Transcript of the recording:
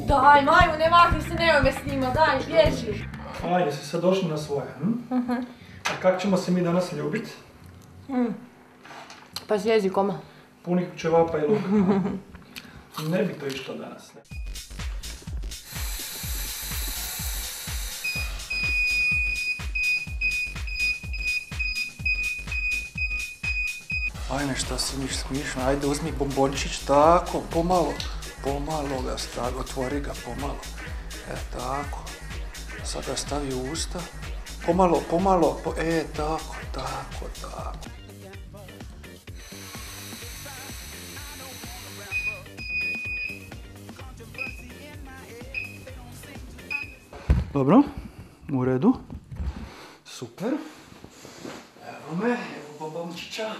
Daj, majmu, ne makni se, nemoj me snima, daj, bježi. Ajde, si sad došli na svoje, A kak ćemo se mi danas ljubit? Pa s jezikom. Punih ćevapa i luka. Ne bi to išlo danas. Ajme, šta si mi smišno, ajde uzmi bombončić, tako, pomalo ga stavi, otvori ga pomalo. Tako. Sad ga stavi u usta. Pomalo, tako. Dobro, u redu. Super. Evo me, evo bombončića.